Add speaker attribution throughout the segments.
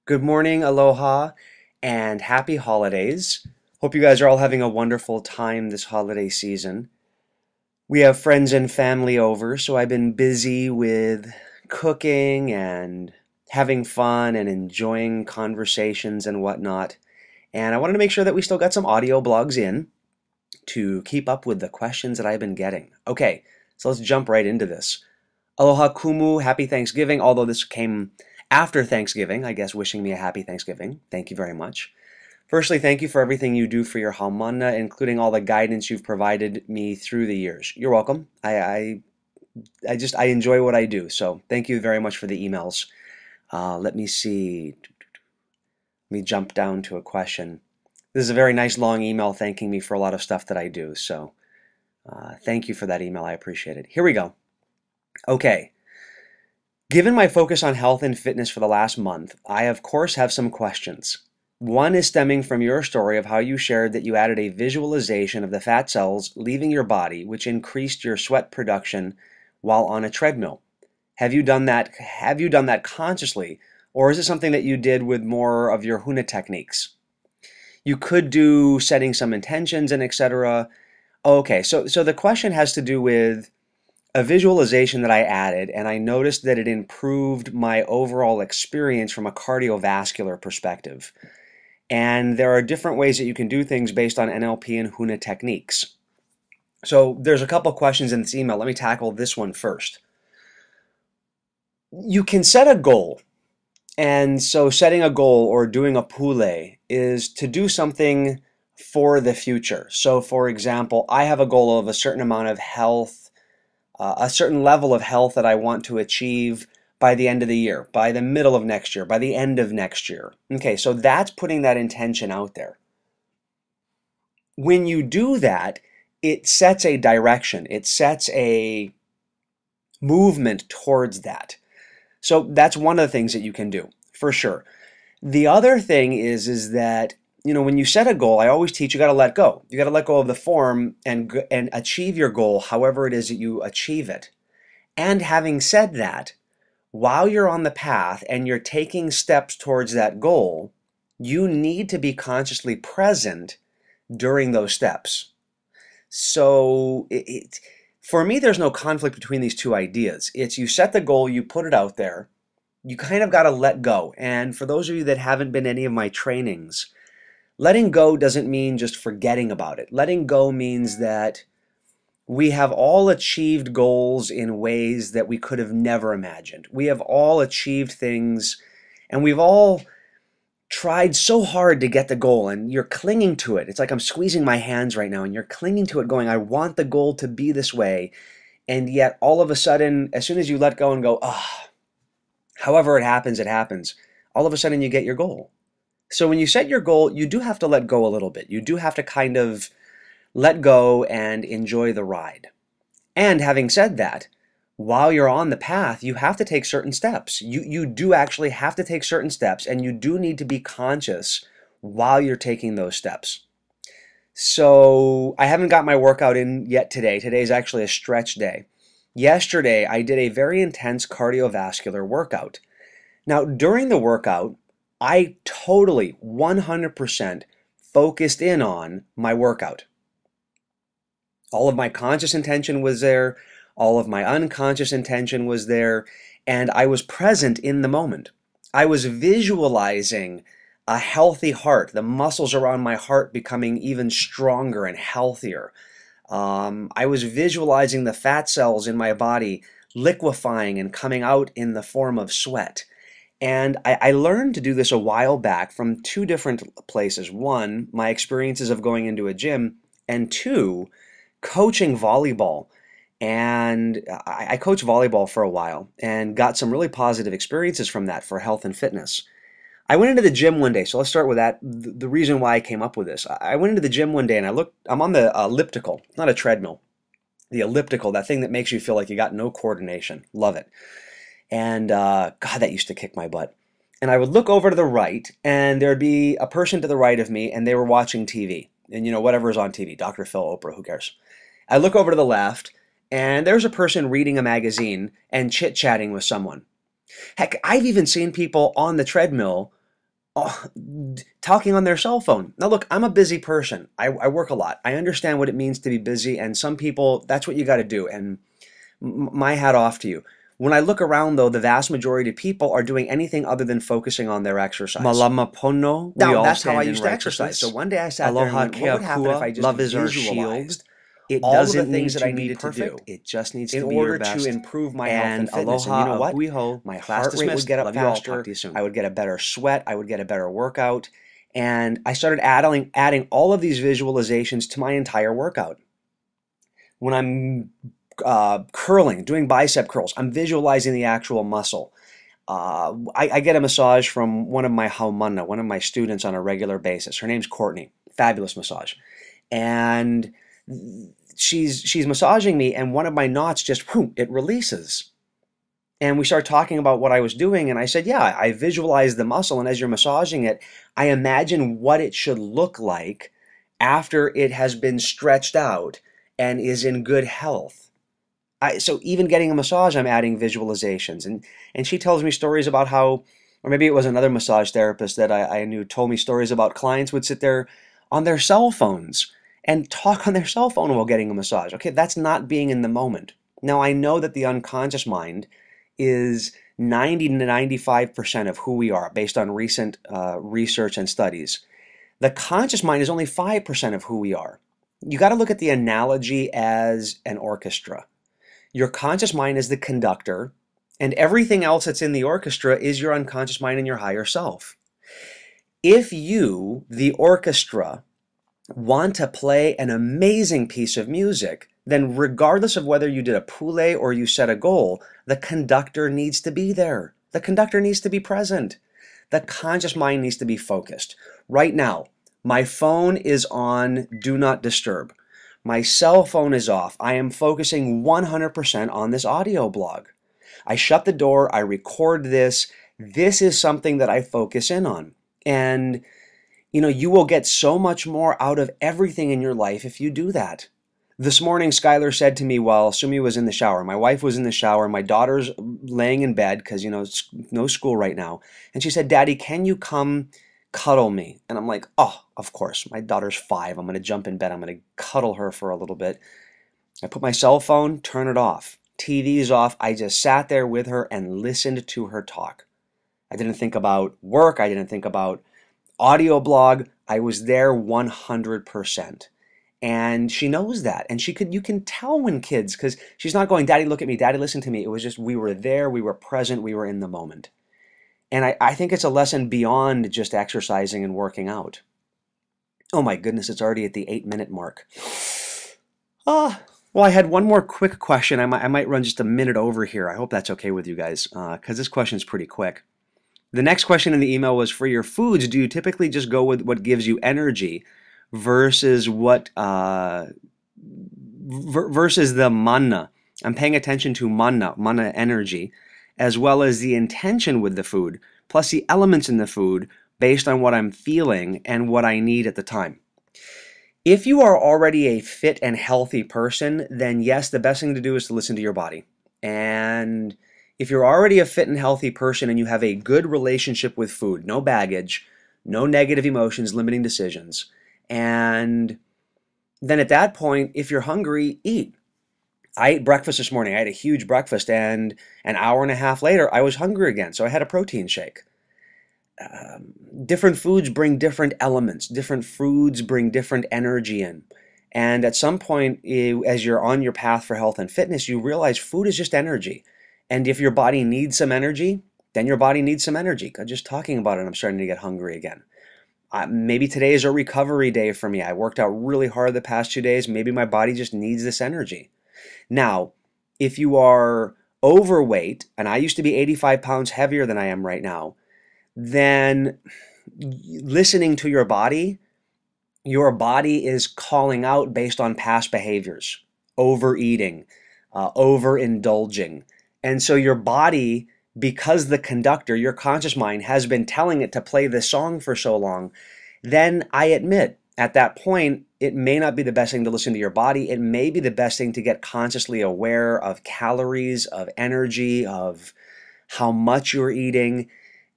Speaker 1: Good morning, aloha, and happy holidays. Hope you guys are all having a wonderful time this holiday season. We have friends and family over, so I've been busy with cooking and having fun and enjoying conversations and whatnot. And I wanted to make sure that we still got some audio blogs in to keep up with the questions that I've been getting. Okay, so let's jump right into this. Aloha kumu, happy Thanksgiving. Although this came after Thanksgiving, I guess wishing me a happy Thanksgiving. Thank you very much. Firstly, thank you for everything you do for your haumana, including all the guidance you've provided me through the years. You're welcome. I enjoy what I do, so thank you very much for the emails. Let me see. Let me jump down to a question. This is a very nice long email thanking me for a lot of stuff that I do, so thank you for that email. I appreciate it. Here we go. Okay. Given my focus on health and fitness for the last month, I of course have some questions. One is stemming from your story of how you shared that you added a visualization of the fat cells leaving your body, which increased your sweat production while on a treadmill. Have you done that? Have you done that consciously, or is it something that you did with more of your Huna techniques? You could do setting some intentions and etc. Okay, so the question has to do with a visualization that I added, and I noticed that it improved my overall experience from a cardiovascular perspective. And there are different ways that you can do things based on NLP and Huna techniques. So there's a couple questions in this email. Let me tackle this one first. You can set a goal. And so setting a goal or doing a pule is to do something for the future. So for example, I have a goal of a certain amount of health, a certain level of health that I want to achieve by the end of the year, by the middle of next year, by the end of next year. Okay, so that's putting that intention out there. When you do that, it sets a direction, it sets a movement towards that. So that's one of the things that you can do, for sure. The other thing is that when you set a goal, I always teach you got to let go. You got to let go of the form and achieve your goal, however it is that you achieve it. And having said that, while you're on the path and you're taking steps towards that goal, you need to be consciously present during those steps. So for me, there's no conflict between these two ideas. It's you set the goal, you put it out there, you kind of got to let go. And for those of you that haven't been any of my trainings, letting go doesn't mean just forgetting about it. Letting go means that we have all achieved goals in ways that we could have never imagined. We have all achieved things, and we've all tried so hard to get the goal, and you're clinging to it. It's like I'm squeezing my hands right now, and you're clinging to it going, I want the goal to be this way. And yet all of a sudden, as soon as you let go and go, however it happens, all of a sudden you get your goal. So when you set your goal, you do have to let go a little bit. You do have to kind of let go and enjoy the ride. And having said that, while you're on the path, you have to take certain steps. You do actually have to take certain steps, and you do need to be conscious while you're taking those steps. So I haven't got my workout in yet today. Today's actually a stretch day. Yesterday, I did a very intense cardiovascular workout. Now, during the workout, I totally 100% focused in on my workout. All of my conscious intention was there, all of my unconscious intention was there, and I was present in the moment. I was visualizing a healthy heart, the muscles around my heart becoming even stronger and healthier. I was visualizing the fat cells in my body liquefying and coming out in the form of sweat. And I learned to do this a while back from two different places. One, my experiences of going into a gym, and two, coaching volleyball. And I coached volleyball for a while and got some really positive experiences from that for health and fitness. I went into the gym one day, so let's start with that. The reason why I came up with this. I went into the gym one day and I'm on the elliptical, not a treadmill. The elliptical, that thing that makes you feel like you got no coordination. Love it. And God, that used to kick my butt. And I would look over to the right, and there'd be a person to the right of me, and they were watching TV. And whatever's on TV, Dr. Phil, Oprah, who cares? I look over to the left, and there's a person reading a magazine and chit-chatting with someone. Heck, I've even seen people on the treadmill talking on their cell phone. Now, look, I'm a busy person. I work a lot. I understand what it means to be busy, and some people, that's what you got to do. And my hat off to you. When I look around, though, the vast majority of people are doing anything other than focusing on their exercise. Malama pono, we
Speaker 2: Now,
Speaker 1: all
Speaker 2: that's how I
Speaker 1: stand in
Speaker 2: used to exercise.
Speaker 1: righteousness.
Speaker 2: So one day I sat there and
Speaker 1: Aloha
Speaker 2: went, what would happen if I
Speaker 1: keakua,
Speaker 2: just
Speaker 1: love is our shield.
Speaker 2: visualized
Speaker 1: It
Speaker 2: all of the
Speaker 1: doesn't need
Speaker 2: things that I
Speaker 1: to be
Speaker 2: needed to do
Speaker 1: perfect. It just needs
Speaker 2: in
Speaker 1: to be your
Speaker 2: order to
Speaker 1: best.
Speaker 2: improve my health and
Speaker 1: And
Speaker 2: fitness? And
Speaker 1: aloha,
Speaker 2: you know what?
Speaker 1: ahuiho,
Speaker 2: My
Speaker 1: class
Speaker 2: heart rate would
Speaker 1: dismissed.
Speaker 2: get up
Speaker 1: Love you all. Talk
Speaker 2: faster.
Speaker 1: to you soon.
Speaker 2: I would get a better sweat. I would get a better workout. And I started adding all of these visualizations to my entire workout. When I'm curling, doing bicep curls, I'm visualizing the actual muscle. I get a massage from one of my haumana, one of my students on a regular basis. Her name's Courtney. Fabulous massage. And she's massaging me, and one of my knots just, whoom, it releases. And we started talking about what I was doing, and I said, yeah, I visualize the muscle, and as you're massaging it, I imagine what it should look like after it has been stretched out and is in good health. So even getting a massage, I'm adding visualizations. And she tells me stories about how, or maybe it was another massage therapist that I knew told me stories about clients would sit there on their cell phones and talk on their cell phone while getting a massage. Okay, that's not being in the moment. Now, I know that the unconscious mind is 90 to 95% of who we are based on recent research and studies. The conscious mind is only 5% of who we are. You got to look at the analogy as an orchestra. Your conscious mind is the conductor, and everything else that's in the orchestra is your unconscious mind and your higher self. If you, the orchestra, want to play an amazing piece of music, then regardless of whether you did a poulet or you set a goal, the conductor needs to be there. The conductor needs to be present. The conscious mind needs to be focused. Right now, my phone is on Do Not Disturb. My cell phone is off. I am focusing 100% on this audio blog. I shut the door. I record this. This is something that I focus in on. And you will get so much more out of everything in your life if you do that. This morning, Skylar said to me while Sumi was in the shower, my wife was in the shower, my daughter's laying in bed because, it's no school right now. And she said, Daddy, can you come cuddle me? And I'm like, oh, of course. My daughter's 5. I'm going to jump in bed. I'm going to cuddle her for a little bit. I put my cell phone, turn it off. TV's off. I just sat there with her and listened to her talk. I didn't think about work. I didn't think about audio blog. I was there 100%. And she knows that. And you can tell when kids, because she's not going, Daddy, look at me, Daddy, listen to me. It was just, we were there, we were present, we were in the moment. And I think it's a lesson beyond just exercising and working out. Oh my goodness, it's already at the 8-minute mark. Well, I had one more quick question. I might run just a minute over here. I hope that's okay with you guys, because this question is pretty quick. The next question in the email was, for your foods, do you typically just go with what gives you energy versus versus the manna? I'm paying attention to manna energy, as well as the intention with the food, plus the elements in the food based on what I'm feeling and what I need at the time. If you are already a fit and healthy person, then yes, the best thing to do is to listen to your body. And if you're already a fit and healthy person and you have a good relationship with food, no baggage, no negative emotions, limiting decisions, and then at that point, if you're hungry, eat. I ate breakfast this morning. I had a huge breakfast, and an hour and a half later, I was hungry again, so I had a protein shake. Different foods bring different elements. Different foods bring different energy in. And at some point, as you're on your path for health and fitness, you realize food is just energy. And if your body needs some energy, then your body needs some energy. Just talking about it, I'm starting to get hungry again. Maybe today is a recovery day for me. I worked out really hard the past 2 days. Maybe my body just needs this energy. Now, if you are overweight, and I used to be 85 pounds heavier than I am right now, then listening to your body is calling out based on past behaviors, overeating, overindulging. And so your body, because the conductor, your conscious mind, has been telling it to play this song for so long, then I admit, at that point, it may not be the best thing to listen to your body. It may be the best thing to get consciously aware of calories, of energy, of how much you're eating,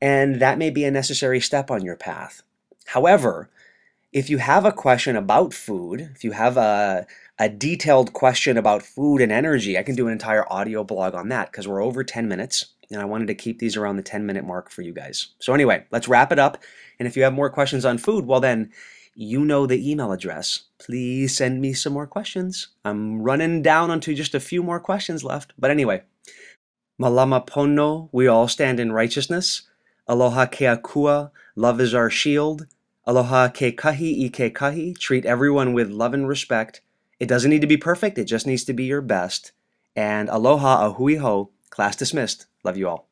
Speaker 1: and that may be a necessary step on your path. However, if you have a question about food, if you have a detailed question about food and energy, I can do an entire audio blog on that because we're over 10 minutes and I wanted to keep these around the 10-minute mark for you guys. So anyway, let's wrap it up. And if you have more questions on food, well then, you know the email address. Please send me some more questions. I'm running down onto just a few more questions left. But anyway, Malama Pono, we all stand in righteousness. Aloha ke akua, love is our shield. Aloha ke kahi I ke kahi, treat everyone with love and respect. It doesn't need to be perfect, it just needs to be your best. And aloha a hui ho, class dismissed. Love you all.